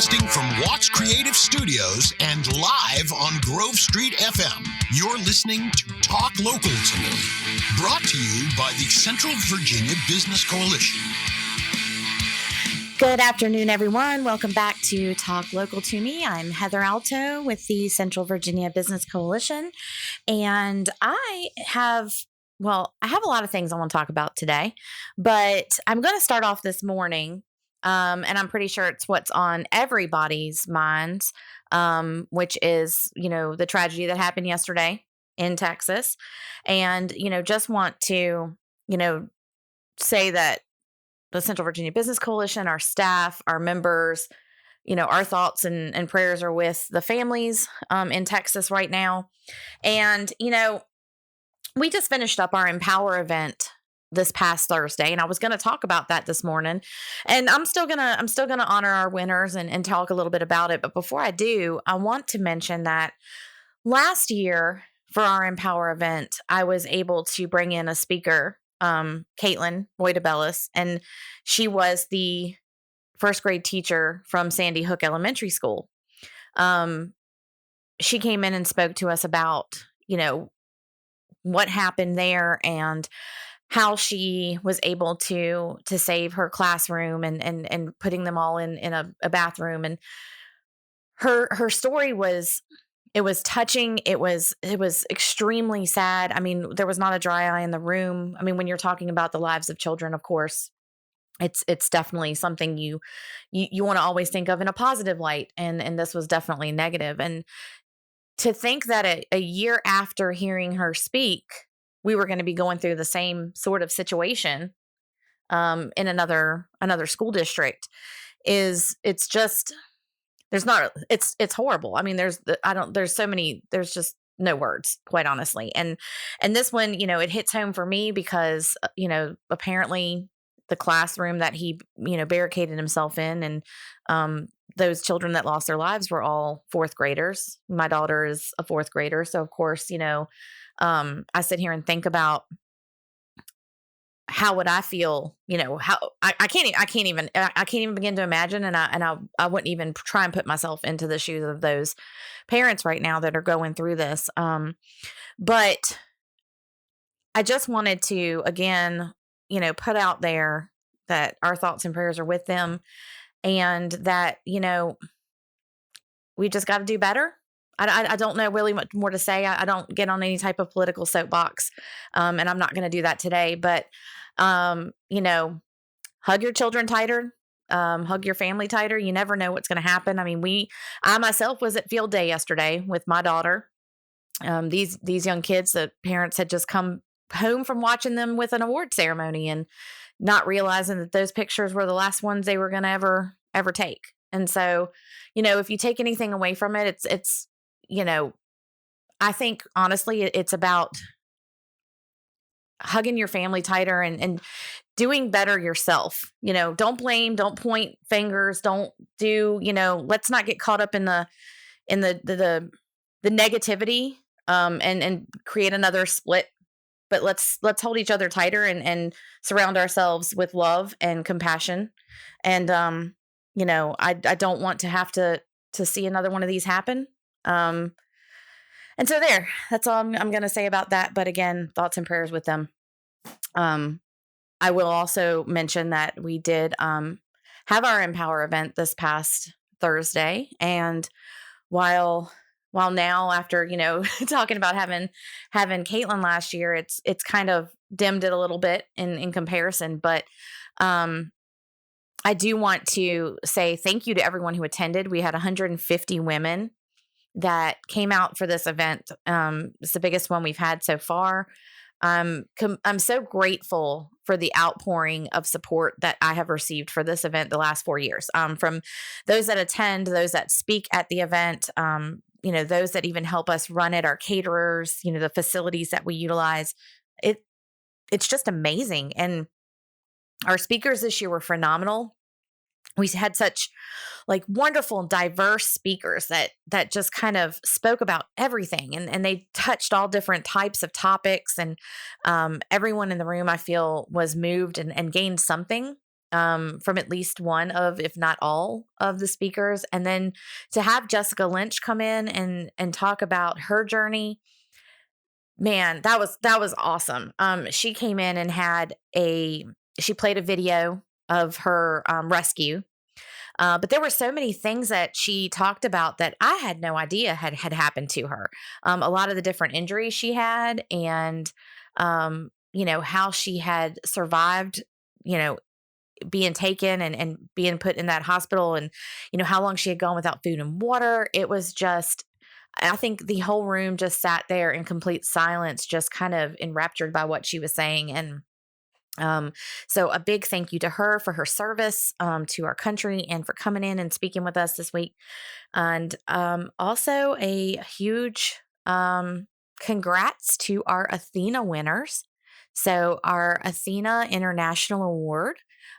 Broadcasting from Watts Creative Studios and live on Grove Street FM, you're listening to Talk Local to Me, brought to you by the Central Virginia Business Coalition. Good afternoon, everyone. Welcome back to Talk Local to Me. I'm Heather Alto with the Central Virginia Business Coalition, and I have a lot of things I want to talk about today, but I'm going to start off this morning. And I'm pretty sure it's what's on everybody's minds, which is, the tragedy that happened yesterday in Texas. And, just want to, say that the Central Virginia Business Coalition, our staff, our members, our thoughts and prayers are with the families in Texas right now. And, we just finished up our Empower event this past Thursday, and I was going to talk about that this morning, and I'm still gonna honor our winners and talk a little bit about it. But before I do, I want to mention that last year for our Empower event, I was able to bring in a speaker, Caitlin Boydabellis, and she was the first grade teacher from Sandy Hook Elementary School. She came in and spoke to us about, what happened there and how she was able to save her classroom and putting them all in a bathroom. And her story was touching. It was extremely sad. I mean, there was not a dry eye in the room. I mean, when you're talking about the lives of children, of course, it's definitely something you want to always think of in a positive light. And this was definitely negative. And to think that a year after hearing her speak, we were going to be going through the same sort of situation in another school district it's horrible. I mean, there's just no words, quite honestly. And this one, it hits home for me because, apparently the classroom that he, barricaded himself in, and those children that lost their lives were all fourth graders. My daughter is a fourth grader. So of course, I sit here and think about how would I feel, how I can't even begin to imagine. And I wouldn't even try and put myself into the shoes of those parents right now that are going through this. But I just wanted to, again, put out there that our thoughts and prayers are with them, and that, we just got to do better. I don't know really much more to say. I don't get on any type of political soapbox, and I'm not going to do that today. But, hug your children tighter, hug your family tighter. You never know what's going to happen. I mean, I myself was at field day yesterday with my daughter. These young kids, the parents had just come home from watching them with an award ceremony and not realizing that those pictures were the last ones they were going to ever take. And so, if you take anything away from it, it's I think honestly, it's about hugging your family tighter and doing better yourself. Don't blame, don't point fingers, don't do, let's not get caught up in the negativity, and create another split. But let's hold each other tighter and surround ourselves with love and compassion. And, I don't want to have to see another one of these happen. And so that's all I'm going to say about that. But again, thoughts and prayers with them. I will also mention that we did, have our Empower event this past Thursday. And while now after, talking about having Caitlin last year, it's kind of dimmed it a little bit in comparison. But, I do want to say thank you to everyone who attended. We had 150 women that came out for this event. It's the biggest one we've had so far. I'm so grateful for the outpouring of support that I have received for this event the last 4 years, from those that attend, those that speak at the event, those that even help us run it, our caterers, the facilities that we utilize. It's just amazing. And our speakers this year were phenomenal. We had such wonderful, diverse speakers that just kind of spoke about everything, and they touched all different types of topics. And everyone in the room, I feel, was moved and gained something from at least one of, if not all of the speakers. And then to have Jessica Lynch come in and talk about her journey, man, that was awesome. She came in and she played a video of her rescue. But there were so many things that she talked about that I had no idea had happened to her. A lot of the different injuries she had, and how she had survived, being taken and being put in that hospital, and how long she had gone without food and water. It was just, I think the whole room just sat there in complete silence, just kind of enraptured by what she was saying. And so a big thank you to her for her service to our country and for coming in and speaking with us this week. And also a huge congrats to our Athena winners. So our Athena International Award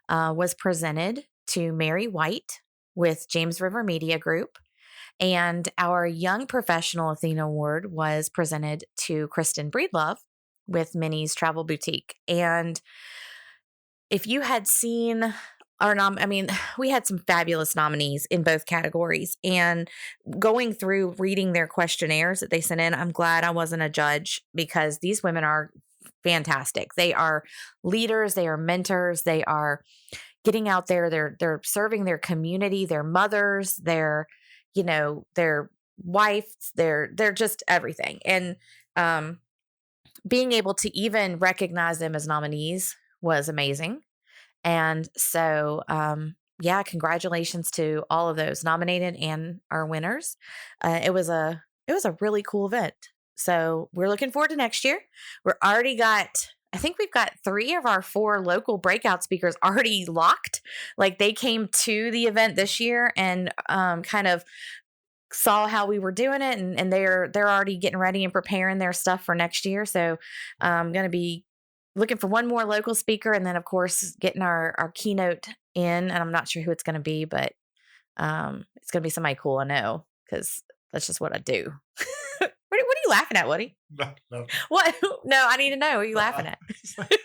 was presented to Mary White with James River Media Group. And our Young Professional Athena Award was presented to Kristen Breedlove with Minnie's Travel Boutique. And if you had seen we had some fabulous nominees in both categories. And going through reading their questionnaires that they sent in, I'm glad I wasn't a judge, because these women are fantastic. They are leaders, they are mentors, they are getting out there, they're serving their community, their mothers, their wives, they're just everything. And being able to even recognize them as nominees was amazing. And so, congratulations to all of those nominated and our winners. It was a really cool event. So we're looking forward to next year. I think we've got 3 of our 4 local breakout speakers already locked. Like, they came to the event this year and kind of saw how we were doing it, and they're already getting ready and preparing their stuff for next year. So I'm going to be looking for one more local speaker, and then of course getting our keynote in. And I'm not sure who it's going to be, but it's going to be somebody cool, I know, because that's just what I do. What are you laughing at, Woody? No. What? No, I need to know. What are you laughing at?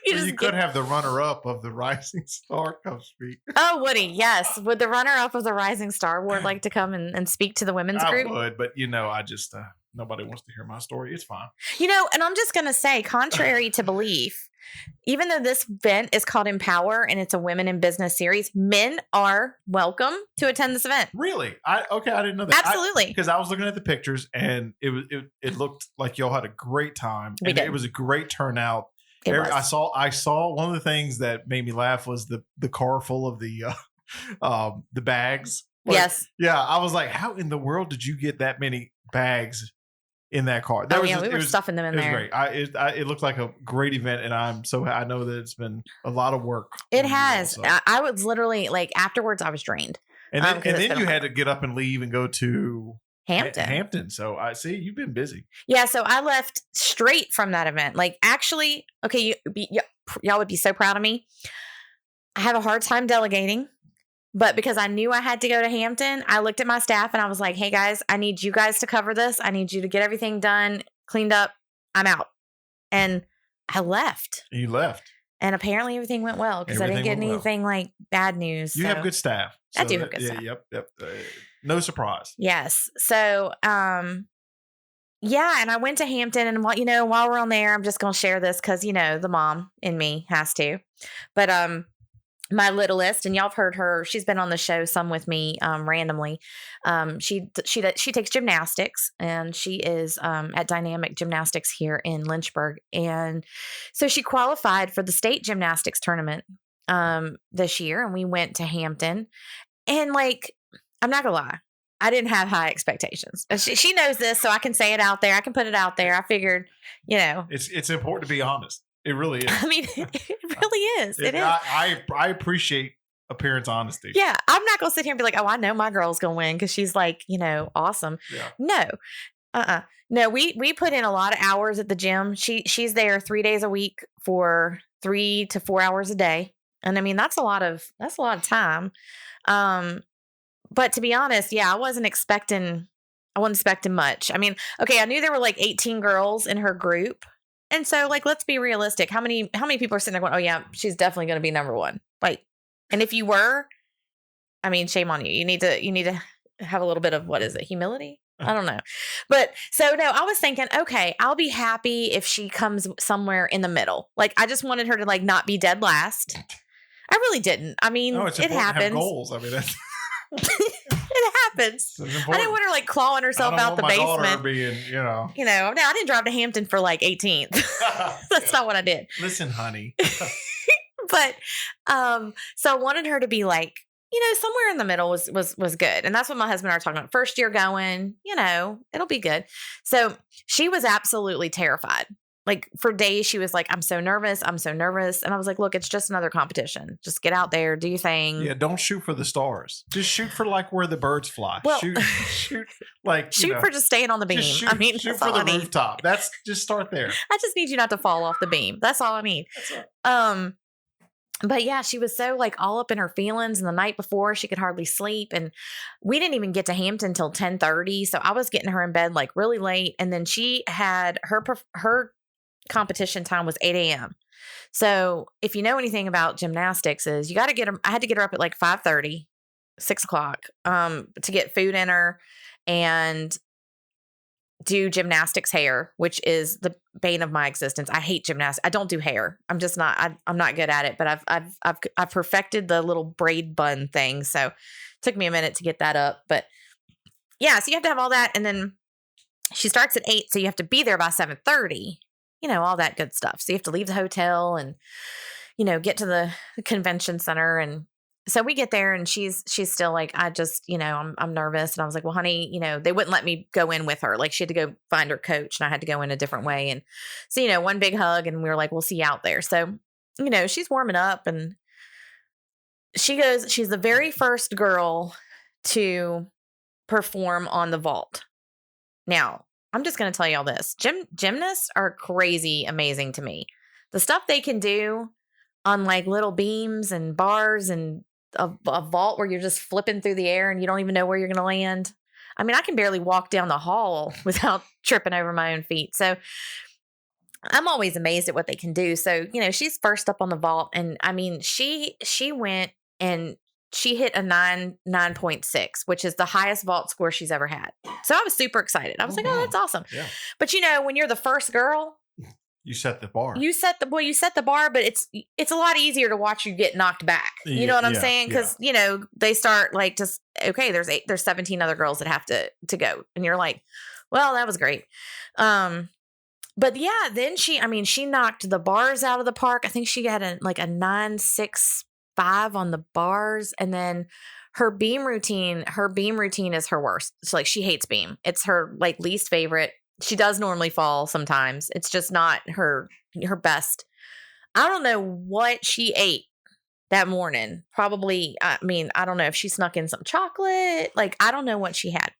You could have the runner-up of the Rising Star come speak. Oh, Woody, yes. Would the runner-up of the Rising Star Award like to come and speak to the women's group? I would, but I just nobody wants to hear my story. It's fine. And I'm just going to say, contrary to belief, even though this event is called Empower and it's a Women in Business series, men are welcome to attend this event. Really? I didn't know that. Absolutely. Because I was looking at the pictures and it looked like y'all had a great time. We did. It was a great turnout. It was. I saw one of the things that made me laugh was the car full of the bags. Yes. Yeah, I was like, how in the world did you get that many bags in that car? We were stuffing them in there. It was great. It looked like a great event, and I know that it's been a lot of work. It has. I was literally afterwards, I was drained. And then you had to get up and leave and go to Hampton. So I see you've been busy. Yeah. So I left straight from that event. Actually, okay, y'all would be so proud of me. I have a hard time delegating. But because I knew I had to go to Hampton, I looked at my staff and I was like, hey guys, I need you guys to cover this. I need you to get everything done, cleaned up. I'm out. And I left. You left. And apparently everything went well, because I didn't get anything like bad news. You have good staff. I do have good staff. Yep. No surprise. Yes. So, and I went to Hampton, and while we're on there, I'm just going to share this because, the mom in me has to. But, my littlest, and y'all have heard her, she's been on the show some with me randomly. She takes gymnastics, and she is at Dynamic Gymnastics here in Lynchburg. And so she qualified for the state gymnastics tournament this year, and we went to Hampton. And I'm not gonna lie, I didn't have high expectations. She knows this, so I can say it out there. I can put it out there. I figured, it's important to be honest. It really is. I mean, it really is. It is. I appreciate appearance honesty. Yeah. I'm not going to sit here and be like, oh, I know my girl's going to win because she's awesome. Yeah. No. No, we put in a lot of hours at the gym. She's there 3 days a week for 3 to 4 hours a day. And I mean, that's a lot of time. But to be honest, I wasn't expecting much. I mean, okay, I knew there were 18 girls in her group. And so let's be realistic. How many people are sitting there going, oh yeah, she's definitely going to be number one. And if you were, I mean, shame on you. You need to have a little bit of, what is it, humility? I don't know. But so no, I was thinking, okay, I'll be happy if she comes somewhere in the middle. Like, I just wanted her to like not be dead last. I really didn't. I mean, No, it's it important to have happens. goals. I mean, that's It happens. I didn't want her like clawing herself out the basement. Being, no, I didn't drive to Hampton for like 18th. That's not what I did. Listen, honey. But so I wanted her to be like, somewhere in the middle was good. And that's what my husband and I are talking about. First year going, it'll be good. So she was absolutely terrified. Like for days, she was like, I'm so nervous. I'm so nervous. And I was like, look, it's just another competition. Just get out there, do your thing. Yeah, don't shoot for the stars. Just shoot for like where the birds fly. Well, shoot like shoot for just staying on the beam. Shoot, shoot for the rooftop. That's just start there. I just need you not to fall off the beam. That's all I need. That's all. But yeah, she was so like all up in her feelings. And the night before, she could hardly sleep. And we didn't even get to Hampton till 10:30. So I was getting her in bed like really late. And then she had her competition time was 8 a.m. So if you know anything about gymnastics, is you got to get her. I had to get her up at like 5:30, 6 o'clock, to get food in her and do gymnastics hair, which is the bane of my existence. I hate gymnastics. I don't do hair. I'm just not. I'm not good at it. But I've perfected the little braid bun thing. So it took me a minute to get that up. But yeah, so you have to have all that, and then she starts at 8, so you have to be there by 7:30. All that good stuff. So you have to leave the hotel and get to the convention center. And so we get there and she's still like, I just, I'm nervous. And I was like, well, honey, they wouldn't let me go in with her. Like she had to go find her coach and I had to go in a different way. And so, one big hug and we were like, we'll see you out there. So, she's warming up and she's the very first girl to perform on the vault. Now, I'm just going to tell y'all this. Gymnasts are crazy amazing to me. The stuff they can do on like little beams and bars and a vault where you're just flipping through the air and you don't even know where you're going to land. I mean, I can barely walk down the hall without tripping over my own feet. So I'm always amazed at what they can do. So, she's first up on the vault. And I mean, she went and she hit a 9.6, which is the highest vault score she's ever had. So I was super excited. I was like, oh, that's awesome. Yeah. But when you're the first girl, you set the bar. You set the bar, but it's a lot easier to watch you get knocked back. You know what I'm saying? Because they start like just okay. There's 17 other girls that have to go, and you're like, well, that was great. But yeah, then she knocked the bars out of the park. I think she had a 9.65 on the bars, and then her beam routine is her worst. So like she hates beam. It's her like least favorite. She does normally fall sometimes. It's just not her best. I don't know what she ate that morning. Probably, I don't know if she snuck in some chocolate. Like, I don't know what she had.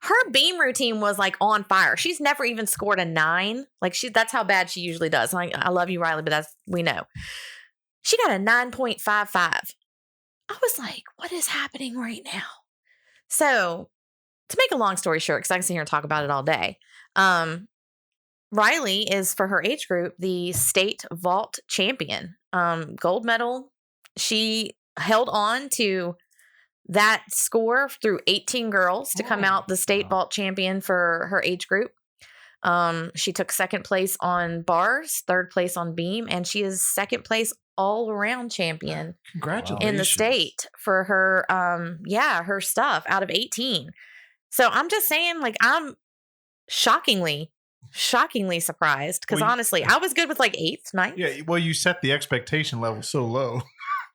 Her beam routine was like on fire. She's never even scored a 9. Like that's how bad she usually does. Like, I love you, Riley, but we know. She got a 9.55. I was like, what is happening right now? So to make a long story short, because I can sit here and talk about it all day, Riley is, for her age group, the state vault champion, gold medal. She held on to that score through 18 girls to come out the state vault champion for her age group. She took second place on bars, third place on beam, and she is second place all around champion. Congratulations. In the state for her, her stuff out of 18. So I'm just saying, like, I'm shockingly surprised because honestly, I was good with like 8th, 9th. Yeah, well, you set the expectation level so low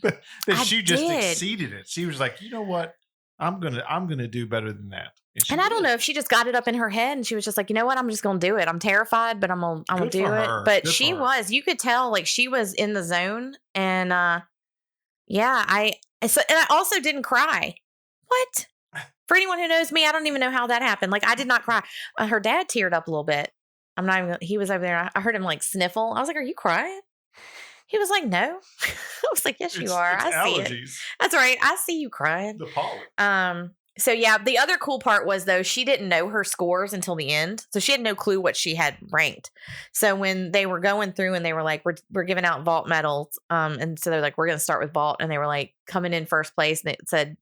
that she just exceeded it. She was like, you know what? I'm gonna do better than that. And I don't know if she just got it up in her head and she was just like, you know what? I'm just gonna do it. I'm terrified, but I'm gonna do it. But she was. You could tell like she was in the zone, and I also didn't cry. What? For anyone who knows me, I don't even know how that happened. Like, I did not cry. Her dad teared up a little bit. He was over there. I heard him like sniffle. I was like, are you crying? He was like, no. I was like, yes, you are. I see it. That's right. I see you crying. The pollen. So yeah, the other cool part was though she didn't know her scores until the end, so she had no clue what she had ranked. So when they were going through and they were like, "We're giving out vault medals," and so they're like, "We're going to start with vault," and they were like coming in first place, and it said,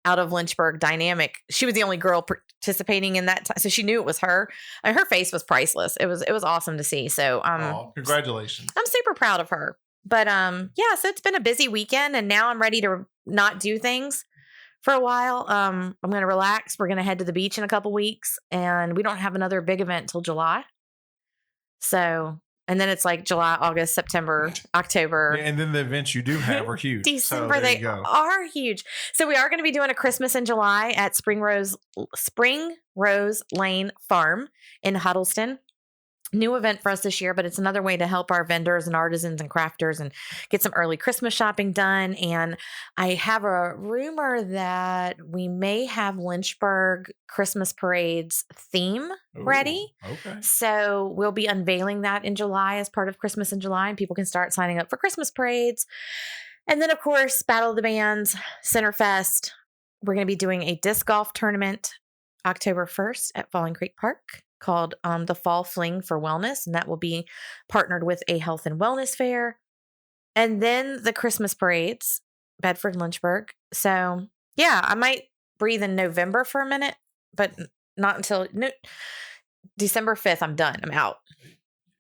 out of Lynchburg Dynamic, she was the only girl participating in that time, so she knew it was her. And her face was priceless. It was awesome to see. So congratulations! I'm super proud of her. But yeah, so it's been a busy weekend, and now I'm ready to not do things for a while. I'm going to relax. We're going to head to the beach in a couple weeks, and we don't have another big event till July. So, and then it's like July, August, September, October. Yeah, and then the events you do have are huge. December, so they are huge. So we are going to be doing a Christmas in July at Spring Rose Lane Farm in Huddleston. New event for us this year, but it's another way to help our vendors and artisans and crafters and get some early Christmas shopping done. And I have a rumor that we may have Lynchburg Christmas Parade's theme ready. Okay. So we'll be unveiling that in July as part of Christmas in July, and people can start signing up for Christmas parades. And then, of course, Battle of the Bands, Centerfest. We're going to be doing a disc golf tournament October 1st at Falling Creek Park, called the Fall Fling for Wellness, and that will be partnered with a health and wellness fair. And then the Christmas parades, Bedford, Lynchburg. So yeah, I might breathe in November for a minute, but not until December 5th. I'm done. I'm out.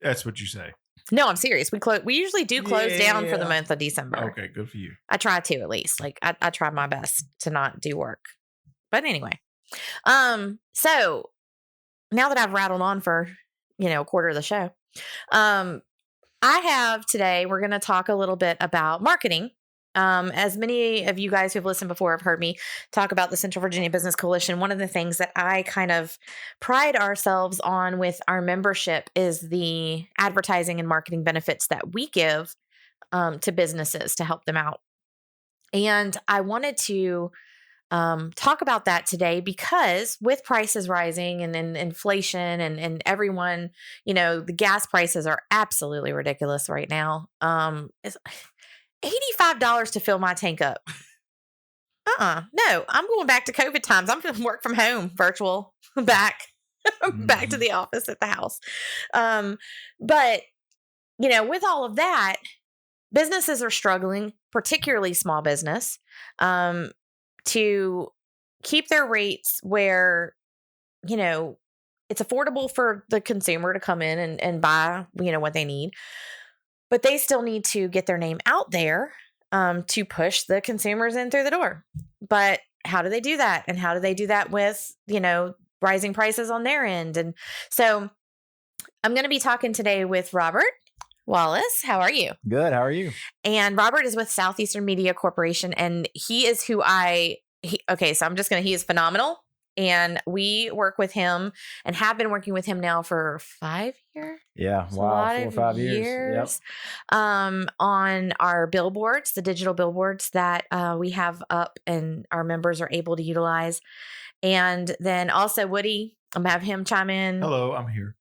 That's what you say. No, I'm serious. We usually do close down for the month of December. Okay, good for you. I try to, at least. Like I try my best to not do work. But anyway, so now that I've rattled on for, a quarter of the show, I have today, we're going to talk a little bit about marketing. As many of you guys who've listened before have heard me talk about the Central Virginia Business Coalition, one of the things that I kind of pride ourselves on with our membership is the advertising and marketing benefits that we give to businesses to help them out. And I wanted to talk about that today because with prices rising and inflation and everyone, the gas prices are absolutely ridiculous right now. It's $85 to fill my tank up. No, I'm going back to COVID times. I'm going to work from home, virtual, back to the office at the house. But, with all of that, businesses are struggling, particularly small business, to keep their rates where, it's affordable for the consumer to come in and buy, what they need. But they still need to get their name out there to push the consumers in through the door. But how do they do that? And how do they do that with, rising prices on their end? And so I'm going to be talking today with Robert Wallace. How are you? Good. How are you? And Robert is with Southeastern Media Corporation, and he is who he is phenomenal. And we work with him and have been working with him now for 5 years. Yeah. Wow. 4 or 5 years. Yep. On our billboards, the digital billboards that we have up and our members are able to utilize. And then also Woody, I'm going to have him chime in. Hello, I'm here.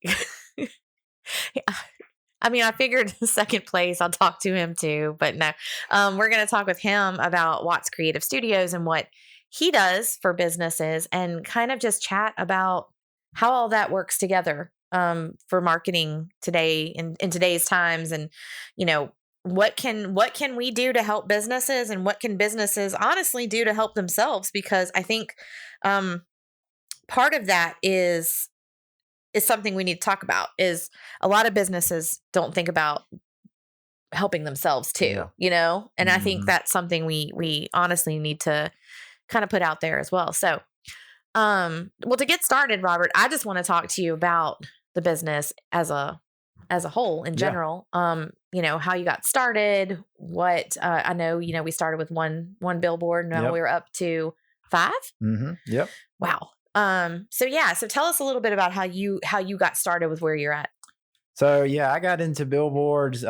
I figured second place, I'll talk to him too, but no, we're going to talk with him about Watts Creative Studios and what he does for businesses and kind of just chat about how all that works together for marketing today in today's times. And, what can we do to help businesses and what can businesses honestly do to help themselves? Because I think part of that is something we need to talk about is a lot of businesses don't think about helping themselves too, and I think that's something we honestly need to kind of put out there as well. So, to get started, Robert, I just want to talk to you about the business as a whole in general. How you got started, what, I know, we started with one billboard. Now we're up to 5. Mm-hmm. Yep. Wow. So tell us a little bit about how you got started with where you're at. So I got into billboards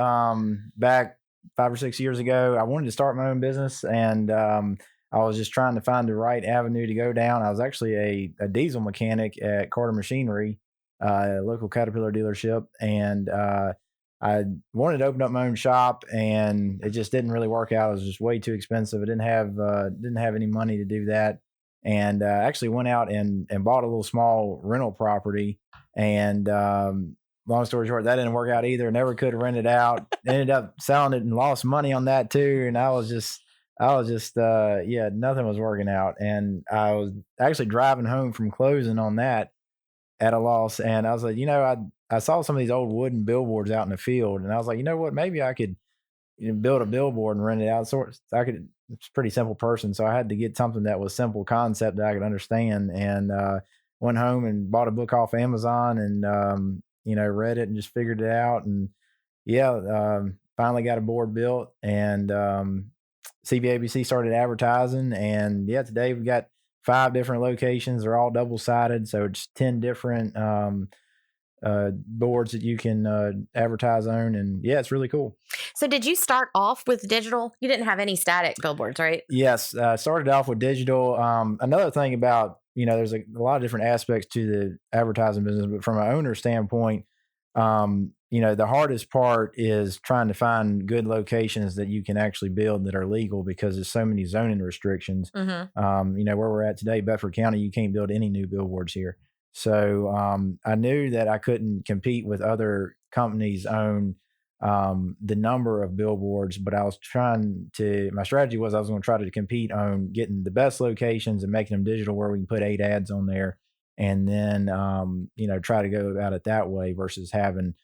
back 5 or 6 years ago. I wanted to start my own business, and I was just trying to find the right avenue to go down. I was actually a diesel mechanic at Carter Machinery, a local Caterpillar dealership, and I wanted to open up my own shop, and it just didn't really work out. It was just way too expensive. I didn't have any money to do that. and actually went out and bought a little small rental property. And long story short, that didn't work out either. Never could rent it out. Ended up selling it and lost money on that too. And I was just nothing was working out. And I was actually driving home from closing on that at a loss. And I was like, I saw some of these old wooden billboards out in the field, and I was like, you know what, maybe I could build a billboard and rent it out. So it's a pretty simple person. So I had to get something that was simple concept that I could understand, and went home and bought a book off Amazon and, read it and just figured it out. And finally got a board built, and CVABC started advertising. And today we've got 5 different locations. They're all double-sided. So it's 10 different boards that you can advertise on. And it's really cool. So did you start off with digital? You didn't have any static billboards, right? Yes. Started off with digital. Another thing about, there's a lot of different aspects to the advertising business, but from an owner standpoint, the hardest part is trying to find good locations that you can actually build that are legal, because there's so many zoning restrictions. Mm-hmm. Where we're at today, Bedford County, you can't build any new billboards here. So I knew that I couldn't compete with other companies own the number of billboards, but my strategy was I was going to try to compete on getting the best locations and making them digital, where we can put 8 ads on there, and then try to go about it that way versus having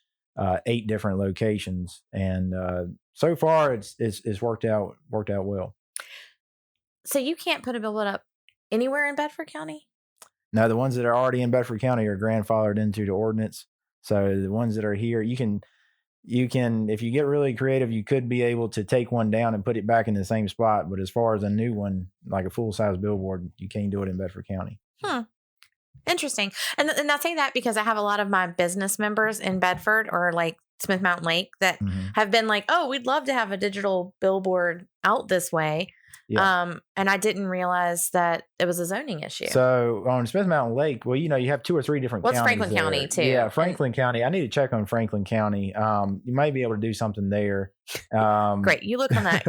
8 different locations. And so far it's worked out well. So you can't put a billboard up anywhere in Bedford County? No, the ones that are already in Bedford County are grandfathered into the ordinance. So the ones that are here, you can, if you get really creative, you could be able to take one down and put it back in the same spot. But as far as a new one, like a full-size billboard, you can't do it in Bedford County. Interesting. And I say that because I have a lot of my business members in Bedford or like Smith Mountain Lake that have been like, oh, we'd love to have a digital billboard out this way. Yeah. And I didn't realize that it was a zoning issue. So on Smith Mountain Lake, well, you have 2 or 3 different counties. Franklin there. County too. Yeah, Franklin County. I need to check on Franklin County. You might be able to do something there. Great. You look on that.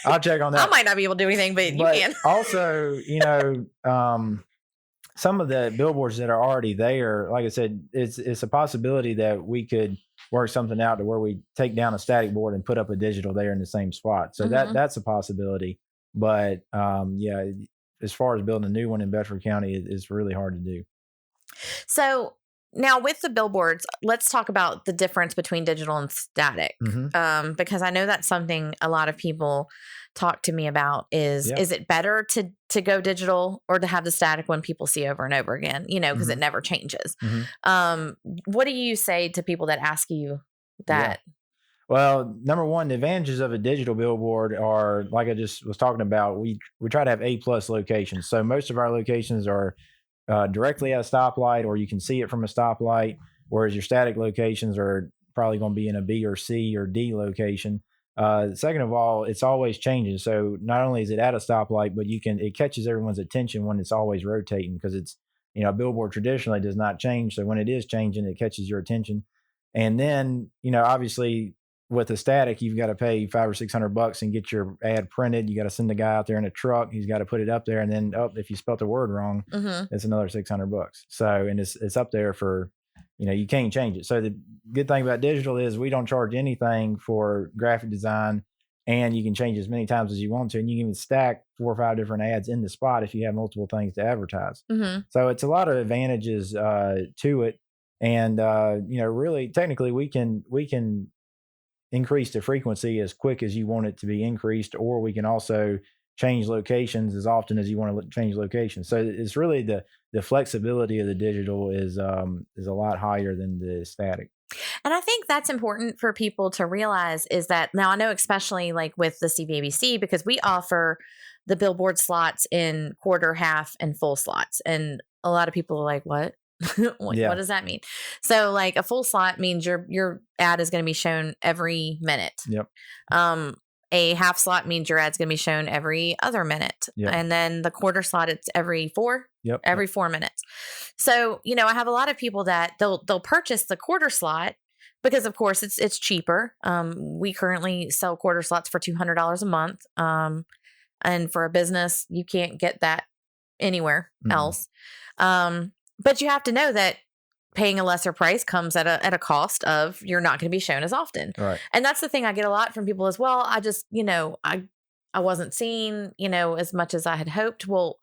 I'll check on that. I might not be able to do anything, but you can. Also, some of the billboards that are already there, like I said, it's a possibility that we could work something out to where we take down a static board and put up a digital there in the same spot. So that's a possibility. But as far as building a new one in Bedford County, it's really hard to do. So now with the billboards, let's talk about the difference between digital and static. Because I know that's something a lot of people talk to me about is it better to go digital or to have the static one people see over and over again, because it never changes. What do you say to people that ask you that? Well, number one, the advantages of a digital billboard are, like I just was talking about, we try to have A+ locations. So most of our locations are directly at a stoplight, or you can see it from a stoplight, whereas your static locations are probably going to be in a B or C or D location. Second of all, it's always changing. So not only is it at a stoplight, but it catches everyone's attention when it's always rotating, because it's, a billboard traditionally does not change. So when it is changing, it catches your attention. And then, obviously with a static, you've got to pay $500 or $600 and get your ad printed. You got to send the guy out there in a truck. He's got to put it up there. And then, if you spelt the word wrong, it's another $600. So, and it's up there for, you can't change it. So the good thing about digital is we don't charge anything for graphic design, and you can change as many times as you want to. And you can even stack 4 or 5 different ads in the spot if you have multiple things to advertise. So it's a lot of advantages to it. And, really technically we can increase the frequency as quick as you want it to be increased, or we can also change locations as often as you want to change locations. So it's really the flexibility of the digital is a lot higher than the static. And I think that's important for people to realize is that now I know, especially like with the CVABC, because we offer the billboard slots in quarter, half, and full slots. And a lot of people are like, what? What does that mean? So like a full slot means your ad is going to be shown every minute. A half slot means your ad's going to be shown every other minute. And then the quarter slot, it's every 4 minutes. So, I have a lot of people that they'll purchase the quarter slot because of course it's cheaper. We currently sell quarter slots for $200 a month. And for a business, you can't get that anywhere else. But you have to know that paying a lesser price comes at a cost of you're not going to be shown as often. Right. And that's the thing I get a lot from people as well. I just, I wasn't seen, as much as I had hoped. Well,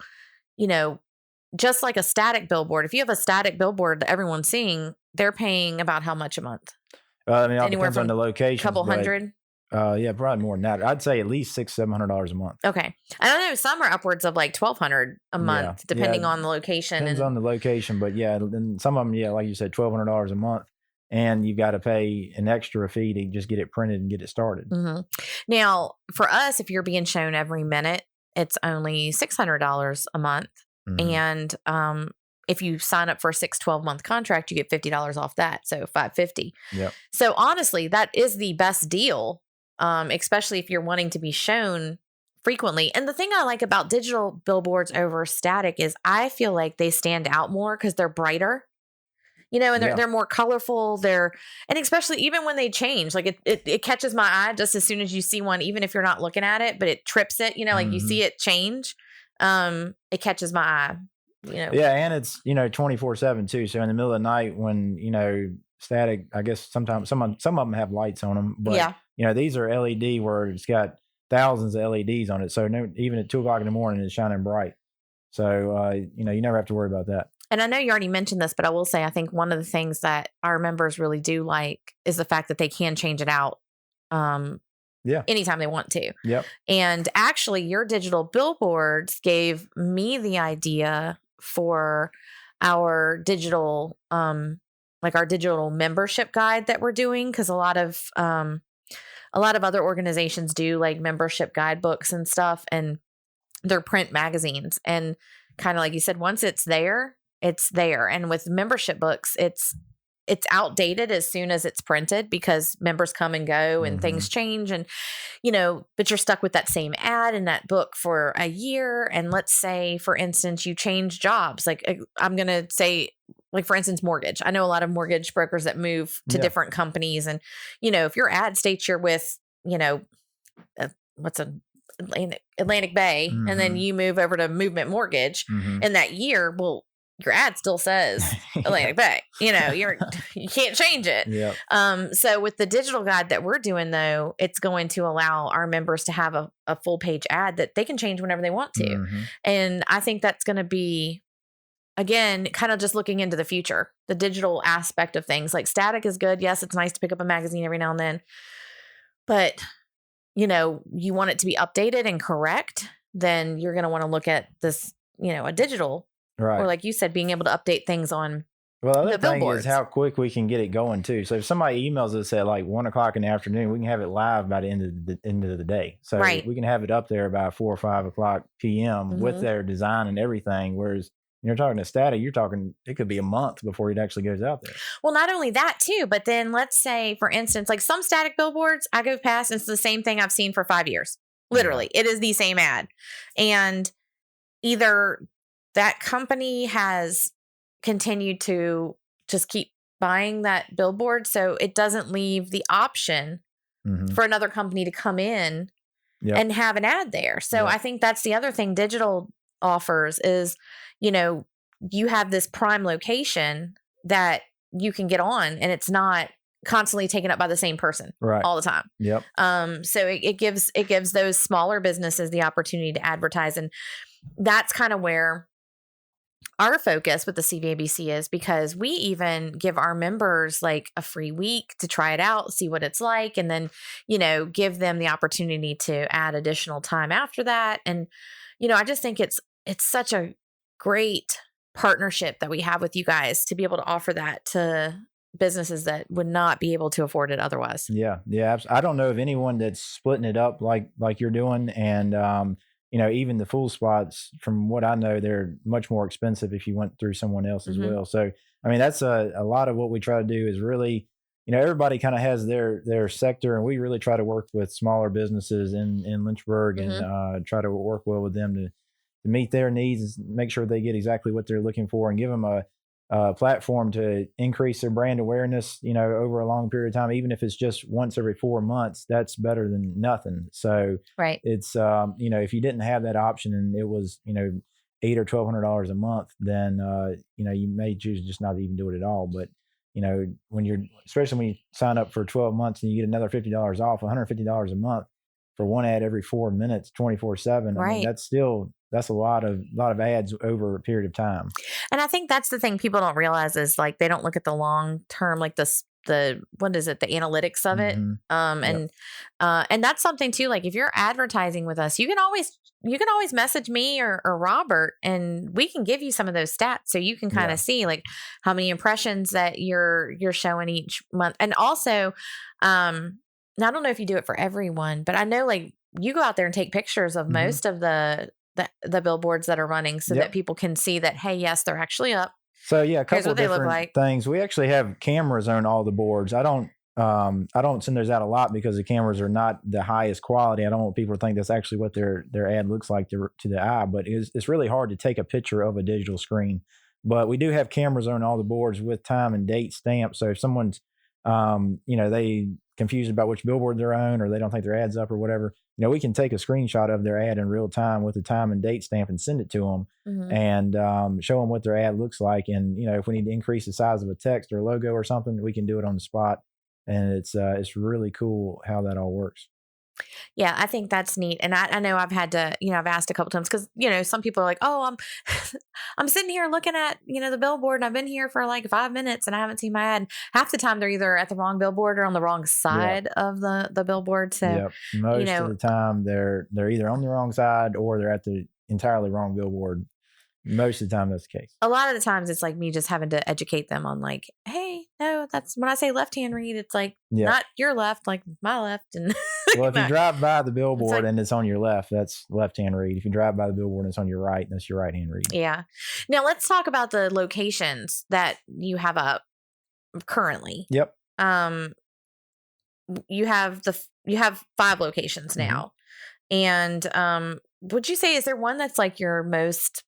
just like a static billboard, if you have a static billboard that everyone's seeing, they're paying about how much a month? I mean, it all Anywhere depends on from the location. A couple hundred? Yeah, probably more than that. I'd say at least $600-$700 a month. Okay. And I know some are upwards of like $1,200 a month, depending on the location. Depends on the location, but and some of them, like you said, $1,200 a month, and you've got to pay an extra fee to just get it printed and get it started. Now, for us, if you're being shown every minute, it's only $600 a month. And if you sign up for a 6-12 month contract, you get $50 off that. So $550. Yep. So honestly, that is the best deal, especially if you're wanting to be shown frequently. And the thing I like about digital billboards over static is I feel like they stand out more because they're brighter, and they're more colorful. And especially even when they change, like it catches my eye just as soon as you see one, even if you're not looking at it, but it trips it, like you see it change. It catches my eye. Yeah, and it's 24/7 too. So in the middle of the night when static, I guess sometimes some of them have lights on them, but these are LED where it's got thousands of LEDs on it. So even at 2:00 in the morning, it's shining bright. So you never have to worry about that. And I know you already mentioned this, but I will say I think one of the things that our members really do like is the fact that they can change it out. Anytime they want to. Yep. And actually, your digital billboards gave me the idea for our digital, our digital membership guide that we're doing, because a lot of other organizations do like membership guidebooks and stuff, and they're print magazines. And kind of like you said, once it's there, it's there. And with membership books, it's outdated as soon as it's printed because members come and go and things change, and but you're stuck with that same ad in that book for a year. And let's say, for instance, you change jobs. Like I'm going to say, like, for instance, mortgage. I know a lot of mortgage brokers that move to different companies, and if your ad states you're with, what's Atlantic Bay, and then you move over to Movement Mortgage in that year, well, your ad still says Atlantic Bay. You can't change it. Yep. So with the digital guide that we're doing, though, it's going to allow our members to have a full page ad that they can change whenever they want to. And I think that's going to be, again, kind of just looking into the future, the digital aspect of things. Like static is good. Yes, it's nice to pick up a magazine every now and then, but you want it to be updated and correct, then you're going to want to look at this, a digital. Right. Or like you said, being able to update things on the other thing billboards. is how quick we can get it going too. So if somebody emails us at like 1:00 in the afternoon, we can have it live by the end of the day. So we can have it up there by 4 or 5 o'clock PM with their design and everything. Whereas you're talking to static, you're talking it could be a month before it actually goes out there. Well, not only that too, but then let's say, for instance, like some static billboards, I go past and it's the same thing I've seen for 5 years. Literally, it is the same ad, and either that company has continued to just keep buying that billboard, so it doesn't leave the option for another company to come in and have an ad there. So I think that's the other thing digital offers is, you have this prime location that you can get on, and it's not constantly taken up by the same person all the time. Yep. So it gives those smaller businesses the opportunity to advertise, and that's kind of where our focus with the CVABC is, because we even give our members like a free week to try it out, see what it's like, and then, give them the opportunity to add additional time after that. And, I just think it's such a great partnership that we have with you guys to be able to offer that to businesses that would not be able to afford it otherwise. Yeah. I don't know of anyone that's splitting it up like you're doing. And, even the full spots, from what I know, they're much more expensive if you went through someone else as well. So, I mean, that's a lot of what we try to do is really, everybody kind of has their sector, and we really try to work with smaller businesses in Lynchburg and try to work well with them to meet their needs, make sure they get exactly what they're looking for, and give them a platform to increase their brand awareness, over a long period of time. Even if it's just once every 4 months, that's better than nothing. So it's, if you didn't have that option and it was, $800 or $1,200 a month, then you may choose just not to even do it at all. But especially when you sign up for 12 months and you get another $50 off, $150 a month for one ad every 4 minutes, 24/7. I mean, that's a lot of ads over a period of time. And I think that's the thing people don't realize is like they don't look at the long term, like the what is it, the analytics of it. And that's something too. Like if you're advertising with us, you can always message me or Robert, and we can give you some of those stats so you can kind of see like how many impressions that you're showing each month. And also, now I don't know if you do it for everyone, but I know like you go out there and take pictures of most of the billboards that are running so that people can see that, hey, yes, they're actually up. So yeah, a couple of different things. We actually have cameras on all the boards. I don't send those out a lot because the cameras are not the highest quality. I don't want people to think that's actually what their ad looks like to the eye, but it's really hard to take a picture of a digital screen. But we do have cameras on all the boards with time and date stamps. So if someone's they confused about which billboard they're on, or they don't think their ad's up or whatever, we can take a screenshot of their ad in real time with the time and date stamp and send it to them and show them what their ad looks like. And, if we need to increase the size of a text or logo or something, we can do it on the spot. And it's really cool how that all works. Yeah, I think that's neat. And I know I've had to, I've asked a couple times because, some people are like, oh, I'm sitting here looking at, the billboard and I've been here for like 5 minutes and I haven't seen my ad. Half the time they're either at the wrong billboard or on the wrong side of the billboard. So most of the time they're either on the wrong side or they're at the entirely wrong billboard. Most of the time that's the case. A lot of the times it's like me just having to educate them on like, hey, no, that's when I say left-hand read, it's like not your left, like my left. And well, if you drive by the billboard and it's on your left, that's left-hand read. If you drive by the billboard and it's on your right, that's your right-hand read. Yeah. Now let's talk about the locations that you have up currently. Yep. You have 5 locations now. And would you say, is there one that's like your most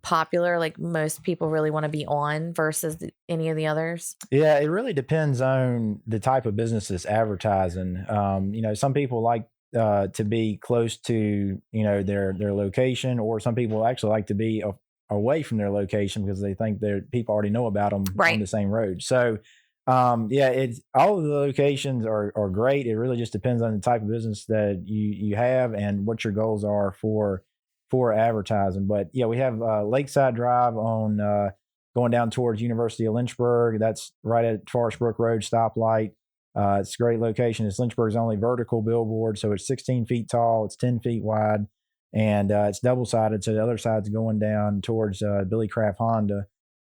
popular, like most people really want to be on versus any of the others? Yeah, it really depends on the type of business that's advertising. Some people like to be close to their location, or some people actually like to be away from their location because they think people already know about them on the same road. So it's all of the locations are great. It really just depends on the type of business that you have and what your goals are for advertising. But we have Lakeside Drive on going down towards University of Lynchburg. That's right at Forest Brook Road stoplight. It's a great location. It's Lynchburg's only vertical billboard, so it's 16 feet tall, it's 10 feet wide, and it's double-sided, so the other side's going down towards Billy Craft Honda.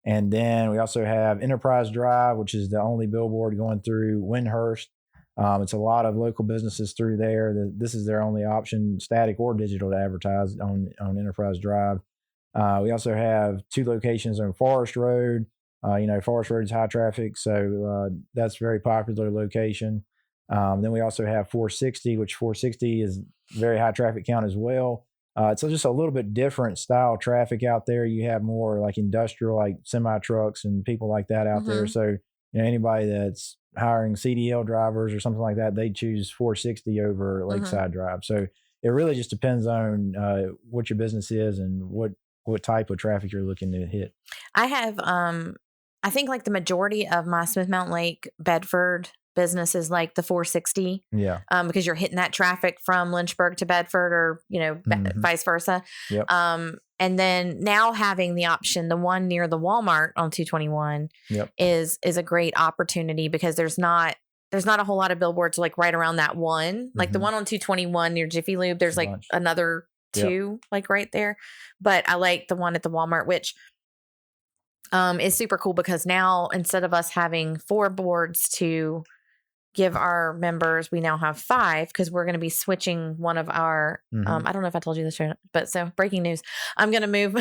And then we also have Enterprise Drive, which is the only billboard going through Windhurst. It's a lot of local businesses through there. This is their only option, static or digital, to advertise on Enterprise Drive. We also have 2 locations on Forest Road. Forest Road is high traffic, so that's a very popular location. Then we also have 460, which 460 is very high traffic count as well. It's just a little bit different style traffic out there. You have more like industrial, like semi trucks and people like that out there. So anybody that's hiring CDL drivers or something like that, they choose 460 over Lakeside Drive. So it really just depends on what your business is and what type of traffic you're looking to hit. I have, I think like the majority of my Smith Mountain Lake, Bedford business is like the 460. Yeah. Because you're hitting that traffic from Lynchburg to Bedford or, vice versa. Yep. And then now having the option, the one near the Walmart on 221 is a great opportunity because there's not a whole lot of billboards like right around that one. Like the one on 221 near Jiffy Lube, there's like another 2 like right there. But I like the one at the Walmart, which is super cool because now instead of us having 4 boards to give our members, we now have 5 because we're going to be switching one of our I don't know if I told you this, but so breaking news, I'm going to move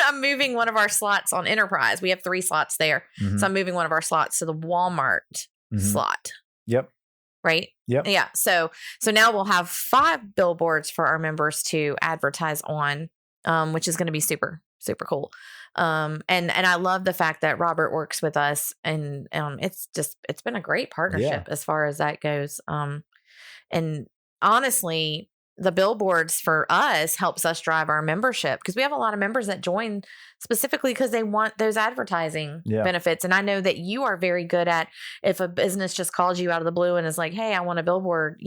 I'm moving one of our slots on Enterprise. We have 3 slots there. So I'm moving one of our slots to the Walmart slot. Yep. Right? Yep. Yeah. So now we'll have 5 billboards for our members to advertise on, which is going to be super, super cool. And I love the fact that Robert works with us and it's been a great partnership as far as that goes. And honestly, the billboards for us helps us drive our membership, because we have a lot of members that join specifically because they want those advertising benefits. And I know that you are very good at, if a business just calls you out of the blue and is like, hey, I want a billboard,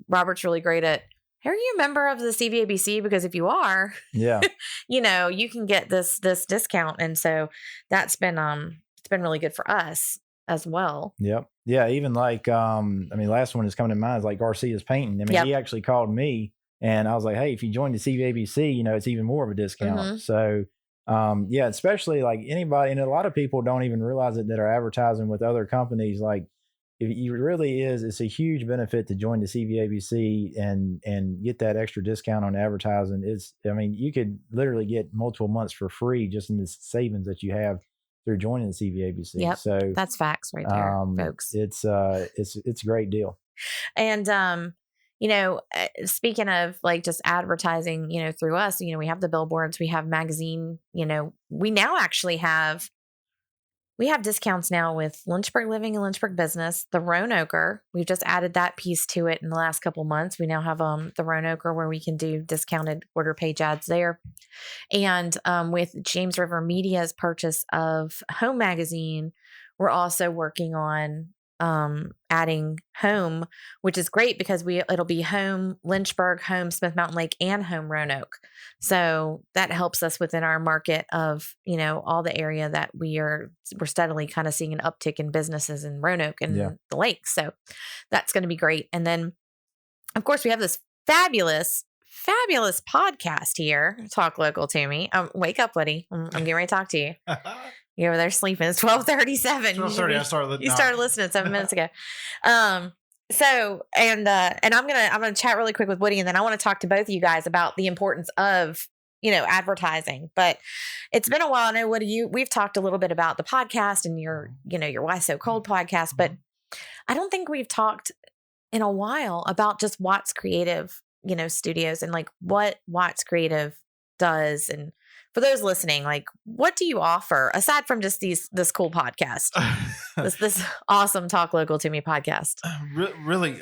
Robert's really great at, hey, are you a member of the CVABC? Because if you are, you can get this discount. And so that's been it's been really good for us as well. Yep. Yeah. Even like, last one that's coming to mind is like Garcia's Painting. He actually called me and I was like, hey, if you join the CVABC, it's even more of a discount. Mm-hmm. So, especially like anybody, and a lot of people don't even realize it that are advertising with other companies. Like, it really is, it's a huge benefit to join the CVABC and get that extra discount on advertising. You could literally get multiple months for free just in the savings that you have through joining the CVABC. Yep, so that's facts right there, folks. It's a great deal. And speaking of like just advertising, through us, we have the billboards, we have magazine, we now actually have discounts now with Lynchburg Living and Lynchburg Business, the Roanoker. We've just added that piece to it in the last couple months. We now have the Roanoker where we can do discounted quarter page ads there. And with James River Media's purchase of Home Magazine, we're also working on adding Home, which is great because it'll be Home Lynchburg, Home Smith Mountain Lake, and Home Roanoke. So that helps us within our market of, all the area that we're steadily kind of seeing an uptick in businesses in Roanoke and the lake. So that's going to be great. And then of course we have this fabulous podcast here. Talk Local to Me. Wake up, Woody. I'm getting ready to talk to you. You're over there sleeping. It's 12:37. 12:30. You started listening 7 minutes ago. So I'm gonna chat really quick with Woody, and then I want to talk to both of you guys about the importance of advertising. But it's been a while. I know, Woody, we've talked a little bit about the podcast and your Why So Cold podcast, but I don't think we've talked in a while about just Watts Creative, studios, and like what Watts Creative does. And for those listening, like, what do you offer aside from just this cool podcast, this awesome Talk Local to Me podcast? Really,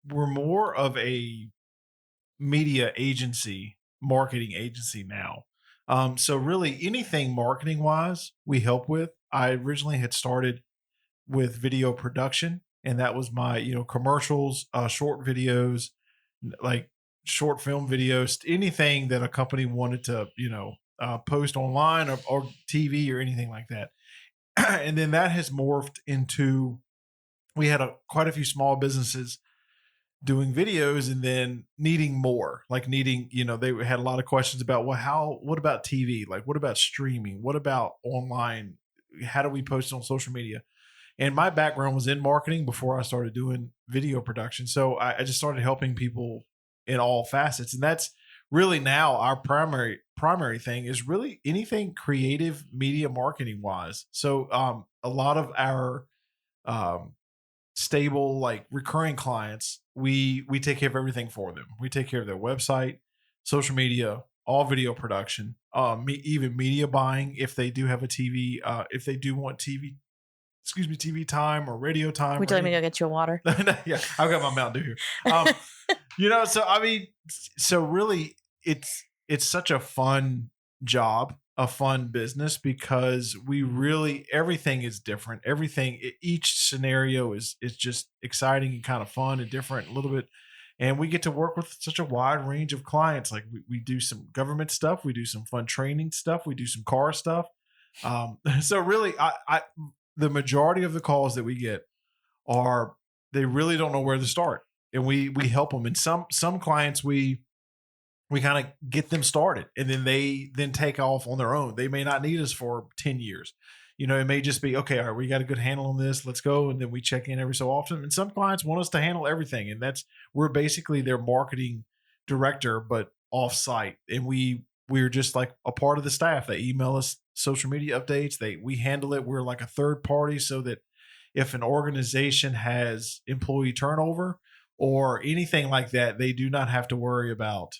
we're more of a media agency, marketing agency now. So really anything marketing wise, we help with. I originally had started with video production, and that was my, commercials, short videos, like short film videos, anything that a company wanted to, post online or TV or anything like that. And then that has morphed into, we had quite a few small businesses doing videos and then needing more, they had a lot of questions about, what about TV? Like, what about streaming? What about online? How do we post on social media? And my background was in marketing before I started doing video production. So I just started helping people in all facets. And that's really now our primary thing is really anything creative media marketing wise. So a lot of our stable, like recurring clients, we take care of everything for them. We take care of their website, social media, all video production, even media buying if they do have a TV, if they do want TV time or radio time. Would you like me to go get you a water? Yeah, I've got my Mountain Dew here. So really it's such a fun job, a fun business, because everything is different. Each scenario is just exciting and kind of fun and different a little bit. And we get to work with such a wide range of clients. Like we do some government stuff, we do some fun training stuff, we do some car stuff. So really the majority of the calls that we get they really don't know where to start, and we help them. And some clients we kind of get them started, and then they take off on their own. They may not need us for 10 years. It may just be, okay, all right, we got a good handle on this, let's go. And then we check in every so often. And some clients want us to handle everything. And we're basically their marketing director, but off site. And we're just like a part of the staff. They email us social media updates. We handle it. We're like a third party, so that if an organization has employee turnover or anything like that, they do not have to worry about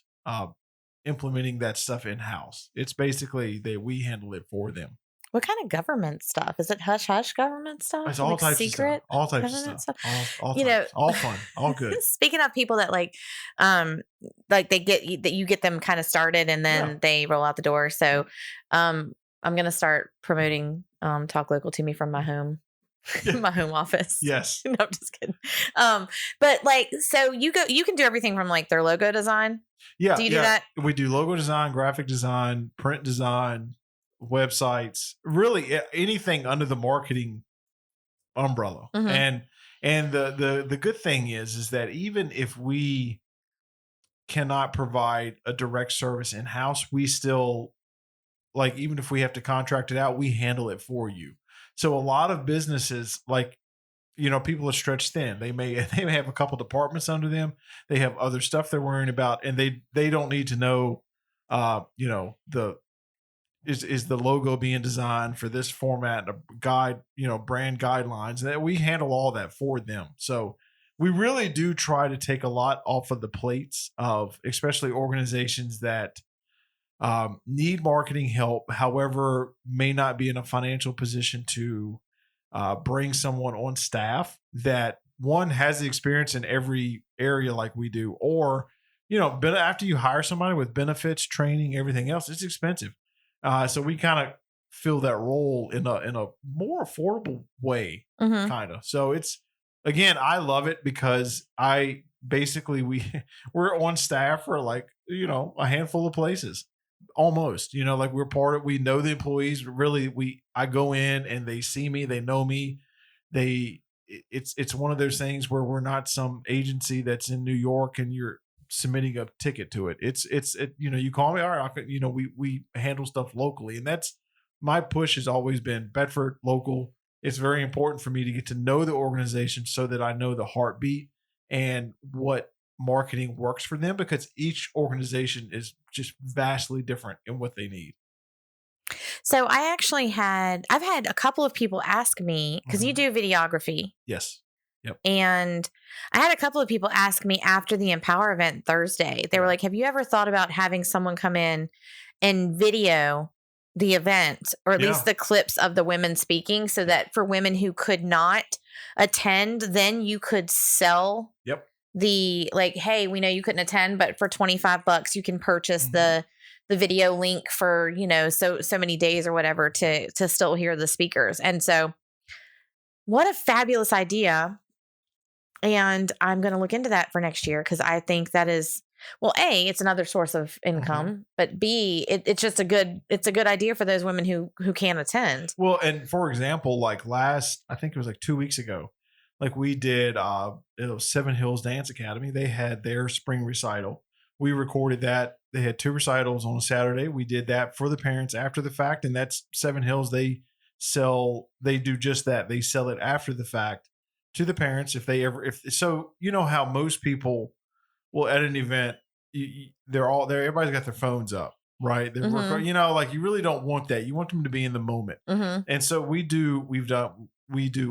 implementing that stuff in-house. It's basically we handle it for them. What kind of government stuff? Is it hush hush government stuff? It's all Like types of stuff. secret All types of government stuff. stuff? All You know, types. All fun. All good. speaking of people that they get that you get them kind of started and Yeah. then they roll out the door. So, I'm gonna start promoting Talk Local to Me from my home, my home office. Yes. No, I'm just kidding. But like, so you can do everything from like their logo design. Yeah. Do you do that? We do logo design, graphic design, print design, websites, really anything under the marketing umbrella. Mhm. And the good thing is that even if we cannot provide a direct service in house, we still, like, even if we have to contract it out, we handle it for you. So a lot of businesses, like, people are stretched thin. They may they may have a couple departments under them. They have other stuff they're worrying about, and they don't need to know, the is the logo being designed for this format, a guide, brand guidelines. That we handle all that for them. So we really do try to take a lot off of the plates of, especially organizations that need marketing help, however, may not be in a financial position to bring someone on staff that, one, has the experience in every area like we do, or after you hire somebody with benefits, training, everything else, it's expensive. So we kind of fill that role in a more affordable way, Mhm. kind of. So it's, again, I love it because I basically we're on staff for, like, a handful of places, almost, like we're part of, we know the employees. Really, I go in and they see me, they know me. It's one of those things where we're not some agency that's in New York and you're submitting a ticket to it. You call me, all right, we handle stuff locally. And that's my push has always been Bedford local. It's very important for me to get to know the organization so that I know the heartbeat and what marketing works for them, because each organization is just vastly different in what they need. So I've had a couple of people ask me, because you Mhm. do videography, Yes. Yep. and I had a couple of people ask me after the Empower event Thursday. They were Yeah. like, "Have you ever thought about having someone come in and video the event, or at Yeah. least the clips of the women speaking, so that for women who could not attend, then you could sell Yep. the, like, hey, we know you couldn't attend, but for $25 you can purchase Mhm. the video link for, so many days or whatever to still hear the speakers." And so, what a fabulous idea. And I'm going to look into that for next year, because I think that is, well, A, it's another source of Mhm. income, but B, it's just it's a good idea for those women who can't attend. Well, and for example, like I think it was like 2 weeks ago, like we did, it was Seven Hills Dance Academy. They had their spring recital. We recorded that. They had two recitals on a Saturday. We did that for the parents after the fact. And that's Seven Hills. They do just that. They sell it after the fact to the parents. If so, how most people will at an event, they're all there. Everybody's got their phones up, right? They're Mm-hmm. working, like you really don't want that. You want them to be in the moment. Mm-hmm. And so we do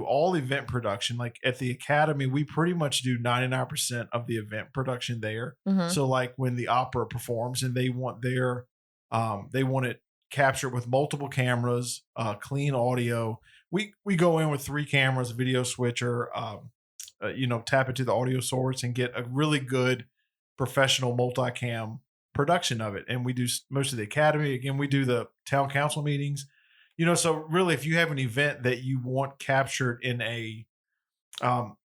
all event production. Like at the academy, we pretty much do 99% of the event production there. Mm-hmm. So like when the opera performs and they want it captured with multiple cameras, clean audio. We go in with three cameras, a video switcher, tap into the audio source and get a really good professional multicam production of it. And we do most of the academy. Again, we do the town council meetings. So really, if you have an event that you want captured in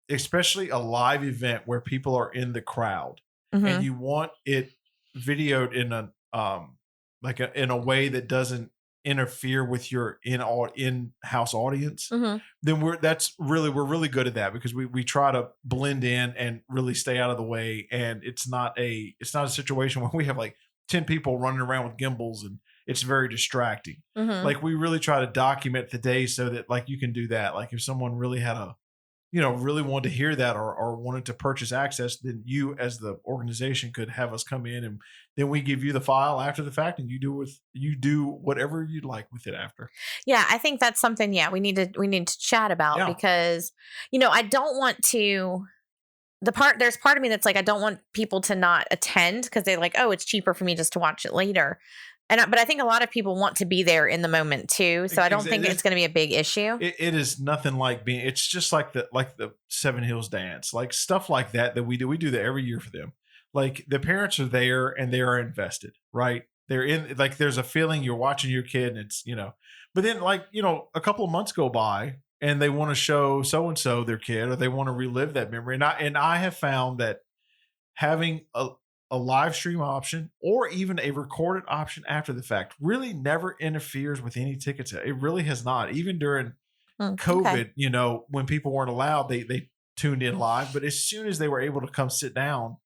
especially a live event where people are in the crowd, and Mm-hmm. you want it videoed in in a way that doesn't interfere with your in-house audience, Mm-hmm. then we're really good at that, because we try to blend in and really stay out of the way. And it's not a situation where we have like 10 people running around with gimbals and it's very distracting. Mm-hmm. Like we really try to document the day so that, like, you can do that. Like if someone really had really wanted to hear that, or wanted to purchase access, then you as the organization could have us come in, and then we give you the file after the fact, and you do whatever you'd like with it after. Yeah, I think that's something, yeah, we need to chat about, Yeah. because I don't want to, there's part of me that's like, I don't want people to not attend because they're like, oh, it's cheaper for me just to watch it later. but I think a lot of people want to be there in the moment too. So I don't think it's going to be a big issue. It is nothing like being. It's just like the Seven Hills dance, like stuff like that we do. We do that every year for them. Like the parents are there and they are invested, right? They're in, like, there's a feeling you're watching your kid and it's, but then, like, a couple of months go by and they want to show so-and-so their kid, or they want to relive that memory. And I have found that having a live stream option or even a recorded option after the fact really never interferes with any ticket sale. It really has not. Even during COVID, Okay. When people weren't allowed, they tuned in live. But as soon as they were able to come sit down,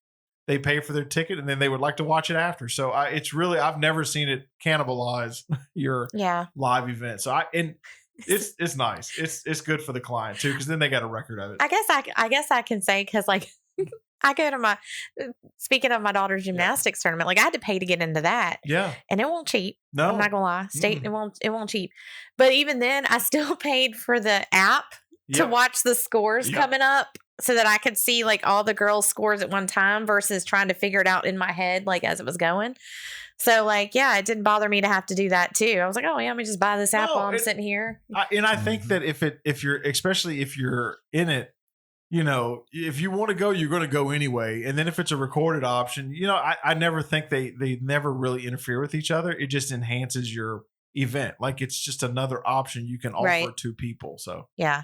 they pay for their ticket and then they would like to watch it after. So I've never seen it cannibalize your live event. So it's nice. It's good for the client too, because then they got a record of it. I guess I can say, because like I go to speaking of my daughter's gymnastics tournament, like I had to pay to get into that. Yeah. And it won't cheap. No. I'm not gonna lie. It won't cheap. But even then I still paid for the app to watch the scores coming up, so that I could see like all the girls' scores at one time versus trying to figure it out in my head, like as it was going. So like, it didn't bother me to have to do that too. I was like, oh yeah, let me just buy this app while I'm sitting here. I think that especially if you're in it, if you want to go, you're going to go anyway. And then if it's a recorded option, I never think they never really interfere with each other. It just enhances your event. Like it's just another option you can offer to people. So, yeah.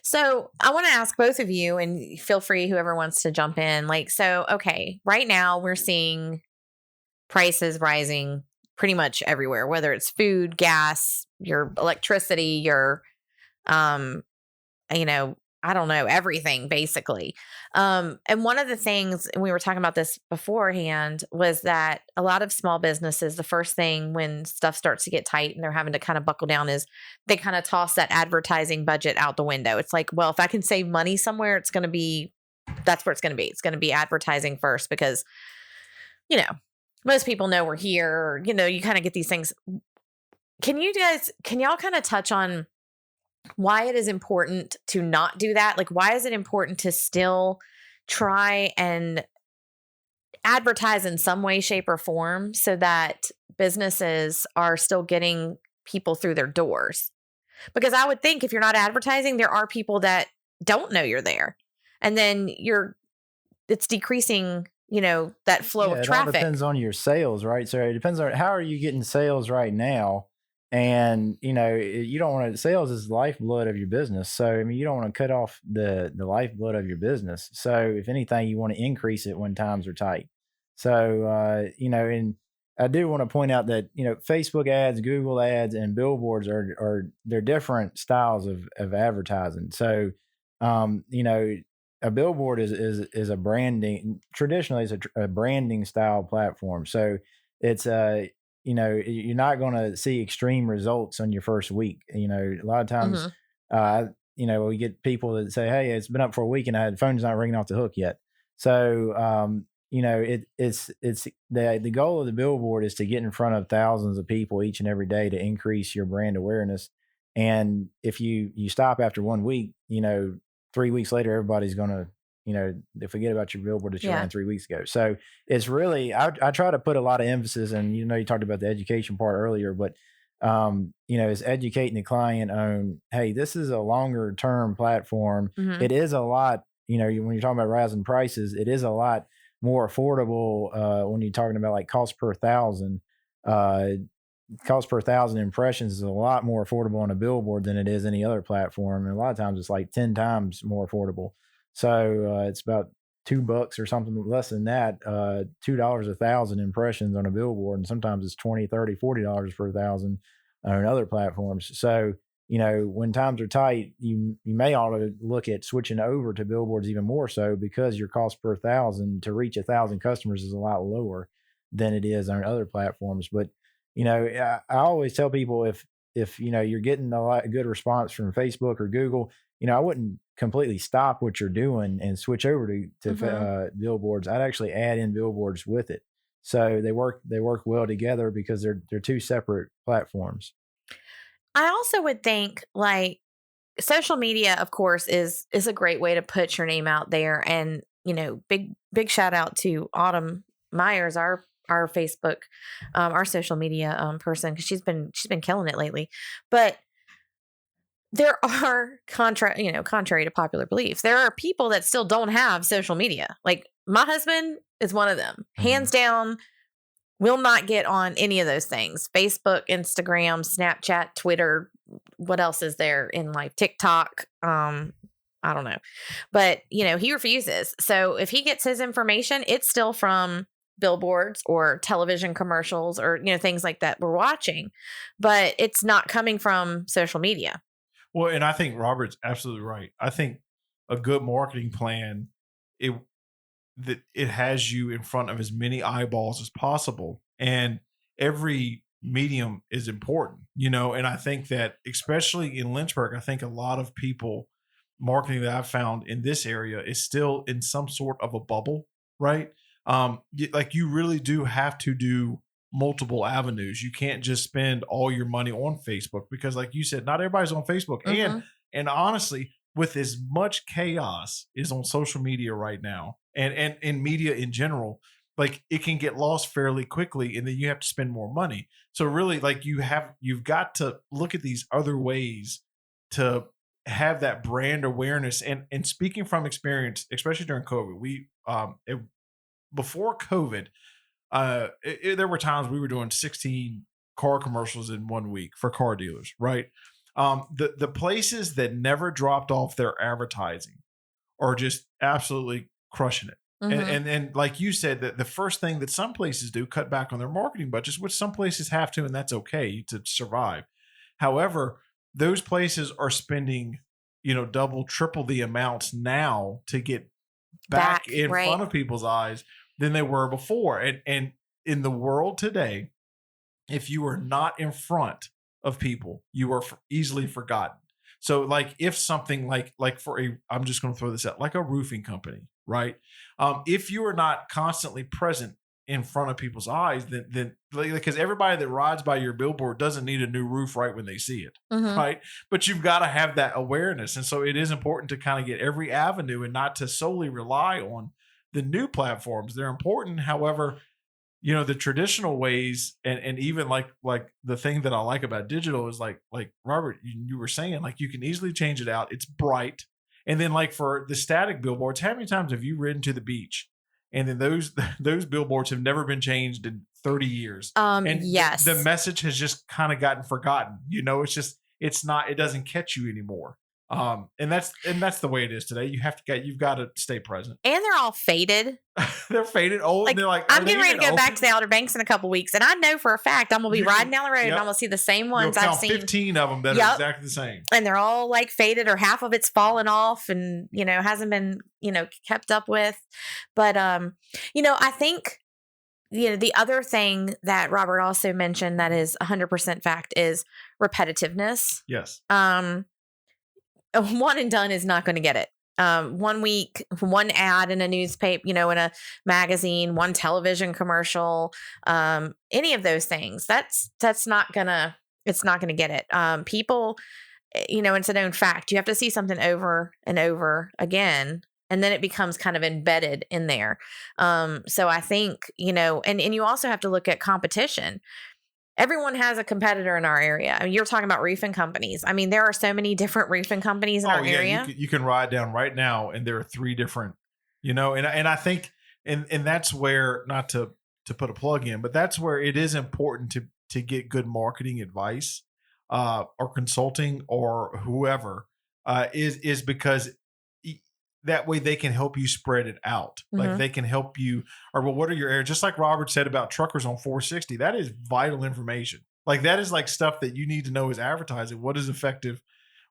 So I want to ask both of you, and feel free, whoever wants to jump in. Like, so, okay, right now we're seeing prices rising pretty much everywhere, whether it's food, gas, your electricity, your, I don't know, everything basically. And one of the things, and we were talking about this beforehand, was that a lot of small businesses, the first thing when stuff starts to get tight and they're having to kind of buckle down is they kind of toss that advertising budget out the window. It's like, well, if I can save money somewhere, that's where it's going to be. It's going to be advertising first because, most people know we're here, you kind of get these things. Can y'all kind of touch on why it is important to not do that? Like, why is it important to still try and advertise in some way, shape, or form so that businesses are still getting people through their doors? Because I would think if you're not advertising, there are people that don't know you're there. And then it's decreasing, that flow of traffic. It all depends on your sales, right? So it depends on how are you getting sales right now. And, you don't want to, sales is the lifeblood of your business. So, I mean, you don't want to cut off the lifeblood of your business. So if anything, you want to increase it when times are tight. So, and I do want to point out that, Facebook ads, Google ads, and billboards they're different styles of advertising. So, a billboard is a branding, traditionally it's a branding style platform. So it's you're not going to see extreme results on your first week. A lot of times, we get people that say, hey, it's been up for a week and the phone's not ringing off the hook yet. So, it's the goal of the billboard is to get in front of thousands of people each and every day to increase your brand awareness. And if you stop after 1 week, 3 weeks later, everybody's going to, they forget about your billboard that you ran 3 weeks ago. So it's really, I try to put a lot of emphasis, and, you talked about the education part earlier, but, it's educating the client on, hey, this is a longer term platform. Mm-hmm. It is a lot, when you're talking about rising prices, it is a lot more affordable when you're talking about like cost per thousand impressions is a lot more affordable on a billboard than it is any other platform. And a lot of times it's like 10 times more affordable. So it's about $2 or something less than that, $2 a thousand impressions on a billboard. And sometimes it's $20, $30, $40 per thousand on other platforms. So, when times are tight, you may ought to look at switching over to billboards even more so, because your cost per thousand to reach 1,000 customers is a lot lower than it is on other platforms. But I always tell people if you're getting a good response from Facebook or Google, I wouldn't completely stop what you're doing and switch over to billboards. I'd actually add in billboards with it. So they work well together because they're two separate platforms. I also would think like social media, of course, is a great way to put your name out there. And, big shout out to Autumn Myers, our our Facebook, our social media person, because she's been killing it lately. But there are contrary to popular belief, there are people that still don't have social media. Like my husband is one of them, hands down. Will not get on any of those things. Facebook, Instagram, Snapchat, Twitter. What else is there in life? TikTok. I don't know. But, he refuses. So if he gets his information, it's still from billboards or television commercials or, things like that we're watching. But it's not coming from social media. Well, and I think Robert's absolutely right. I think a good marketing plan, it has you in front of as many eyeballs as possible, and every medium is important, and I think that especially in Lynchburg, I think a lot of people marketing that I've found in this area is still in some sort of a bubble, right? Like you really do have to do multiple avenues. You can't just spend all your money on Facebook because, like you said, not everybody's on Facebook. And honestly, with as much chaos is on social media right now and in media in general, like it can get lost fairly quickly and then you have to spend more money. So really, like you've got to look at these other ways to have that brand awareness. And speaking from experience, especially during COVID, before COVID, there were times we were doing 16 car commercials in 1 week for car dealers, right? The places that never dropped off their advertising are just absolutely crushing it. And like you said, that the first thing that some places do, cut back on their marketing budgets, which some places have to, and that's okay to survive. However, those places are spending, double, triple the amounts now to get back in front of people's eyes than they were before. And in the world today, if you are not in front of people, you are easily forgotten. So like if something like I'm just going to throw this out, like a roofing company, right? If you are not constantly present in front of people's eyes, then because everybody that rides by your billboard doesn't need a new roof right when they see it, right? But you've got to have that awareness. And so it is important to kind of get every avenue and not to solely rely on the new platforms. They're important. However, the traditional ways and even like the thing that I like about digital is like Robert, you were saying, like you can easily change it out. It's bright. And then like for the static billboards, how many times have you ridden to the beach and then those billboards have never been changed in 30 years? And yes, the message has just kind of gotten forgotten. It doesn't catch you anymore. And that's the way it is today. You've got to stay present. And they're all faded. They're faded, old. Like, and they're like, I'm getting ready to go back to the Outer Banks in a couple weeks, and I know for a fact I'm gonna be riding down the road and I'm gonna see the same ones I've seen. 15 of them that are exactly the same, and they're all like faded, or half of it's fallen off, and hasn't been kept up with. But I think the other thing that Robert also mentioned that is 100% fact is repetitiveness. Yes. One and done is not going to get it. 1 week, one ad in a newspaper, in a magazine, one television commercial, any of those things. It's not gonna get it. People, it's a known fact. You have to see something over and over again, and then it becomes kind of embedded in there. So I think, and you also have to look at competition. Everyone has a competitor in our area. I mean, you're talking about roofing companies. I mean, there are so many different roofing companies in our area. You can ride down right now, and there are 3 different, and I think, and that's where, not to put a plug in, but that's where it is important to get good marketing advice, or consulting or whoever, is because that way they can help you spread it out. Like they can help you, or well, what are your areas? Just like Robert said about truckers on 460, that is vital information. Like that is like stuff that you need to know as advertising. What is effective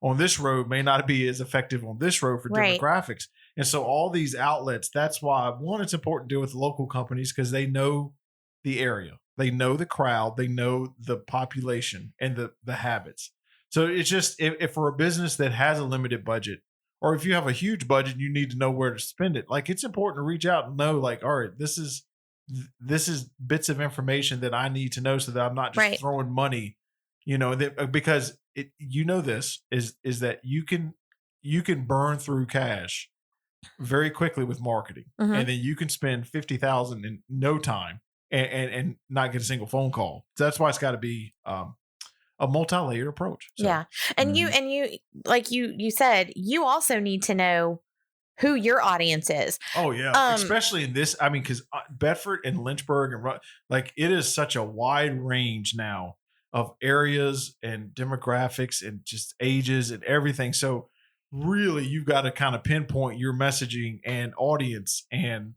on this road may not be as effective on this road for demographics. And so all these outlets, that's why one, it's important to deal with local companies because they know the area, they know the crowd, they know the population and the habits. So it's just, if for a business that has a limited budget, or if you have a huge budget, you need to know where to spend it. Like it's important to reach out and know, like, all right, this is bits of information that I need to know so that I'm not just throwing money, because this is that you can burn through cash very quickly with marketing, and then you can spend $50,000 in no time and not get a single phone call. So that's why it's got to be a multi-layered approach. So, Yeah. And you, like you said, you also need to know who your audience is. oh yeah, especially in this. I mean, because Bedford and Lynchburg and like it is such a wide range now of areas and demographics and just ages and everything. So really, you've got to kind of pinpoint your messaging and audience and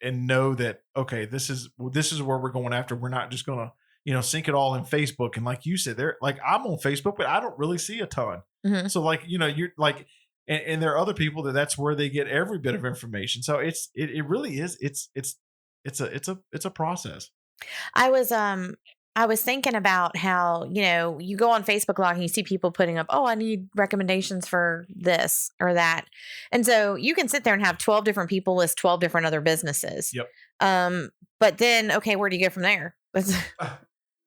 know that, okay, this is where we're going after. We're not just gonna sink it all in Facebook. And like you said, there, like I'm on Facebook, but I don't really see a ton. Mhm. So like you're like. And there are other people that's where they get every bit of information. So it really is. It's a process. I was thinking about how, you go on Facebook Log and you see people putting up, oh, I need recommendations for this or that. And so you can sit there and have 12 different people list 12 different other businesses. Yep. But then, okay, where do you go from there?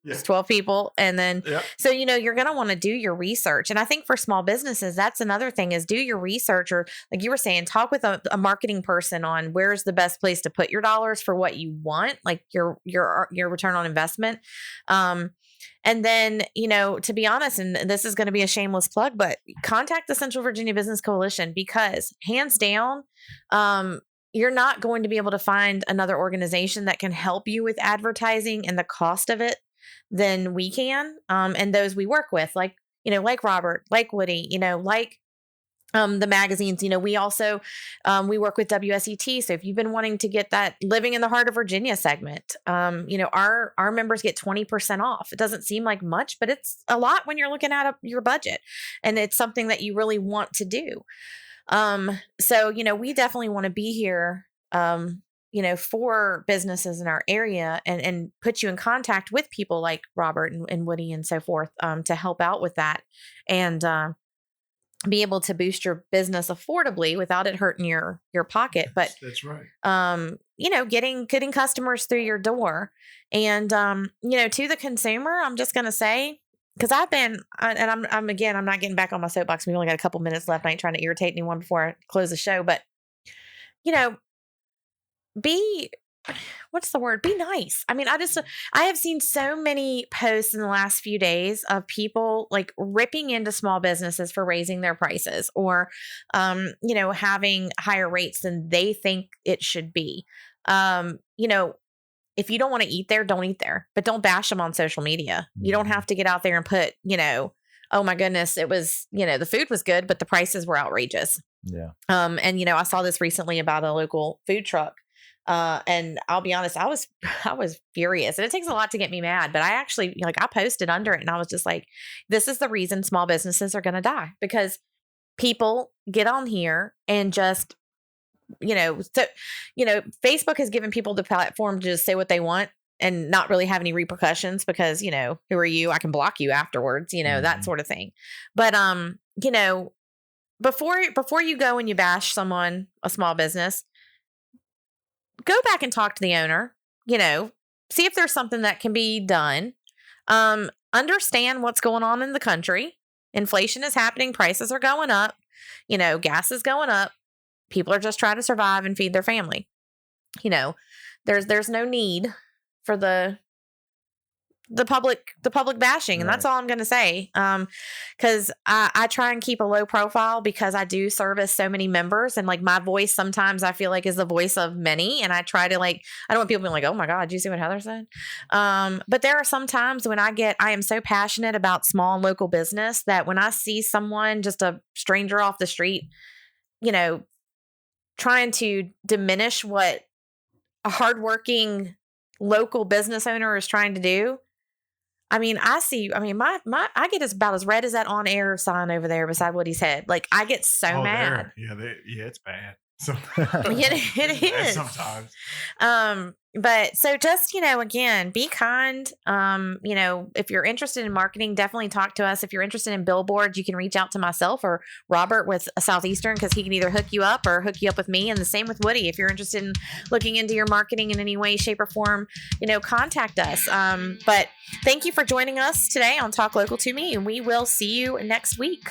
It's 12 people. And then, so, you're going to want to do your research. And I think for small businesses, that's another thing is do your research, or like you were saying, talk with a marketing person on where's the best place to put your dollars for what you want, like your return on investment. And then, to be honest, and this is going to be a shameless plug, but contact the Central Virginia Business Coalition, because hands down, you're not going to be able to find another organization that can help you with advertising and the cost of it than we can. And those we work with, like Robert, like Woody, like the magazines. We also we work with WSET. So if you've been wanting to get that Living in the Heart of Virginia segment, our members get 20% off. It doesn't seem like much, but it's a lot when you're looking at your budget, and it's something that you really want to do. So we definitely want to be here for businesses in our area, and put you in contact with people like Robert and Woody and so forth, to help out with that, and be able to boost your business affordably without it hurting your pocket. But that's right. Getting customers through your door, and to the consumer, I'm just going to say, because I'm not getting back on my soapbox. We only got a couple minutes left. I ain't trying to irritate anyone before I close the show, but be nice. I mean, I have seen so many posts in the last few days of people like ripping into small businesses for raising their prices, or, having higher rates than they think it should be. If you don't want to eat there, don't eat there, but don't bash them on social media. You don't have to get out there and put, oh my goodness, it was, the food was good, but the prices were outrageous. Yeah. And I saw this recently about a local food truck. And I'll be honest, I was furious, and it takes a lot to get me mad, but I actually, I posted under it, and I was just like, this is the reason small businesses are going to die, because people get on here and just, Facebook has given people the platform to just say what they want and not really have any repercussions, because, who are you? I can block you afterwards, that sort of thing. But, before you go and you bash someone, a small business, go back and talk to the owner, see if there's something that can be done. Understand what's going on in the country. Inflation is happening. Prices are going up. Gas is going up. People are just trying to survive and feed their family. There's no need for the public bashing. And that's all I'm going to say. Cause I try and keep a low profile, because I do service so many members, and like my voice sometimes I feel like is the voice of many. And I try to I don't want people being like, oh my God, did you see what Heather said? But there are some times when I am so passionate about small and local business that when I see someone, just a stranger off the street, trying to diminish what a hardworking local business owner is trying to do. I get about as red as that on air sign over there beside Woody's head. Like, I get so mad. There. Yeah, it's bad. So it is sometimes. But so just, again, be kind. If you're interested in marketing, definitely talk to us. If you're interested in billboards, you can reach out to myself or Robert with Southeastern, because he can either hook you up or hook you up with me. And the same with Woody. If you're interested in looking into your marketing in any way, shape, or form, contact us. But thank you for joining us today on Talk Local to Me, and we will see you next week.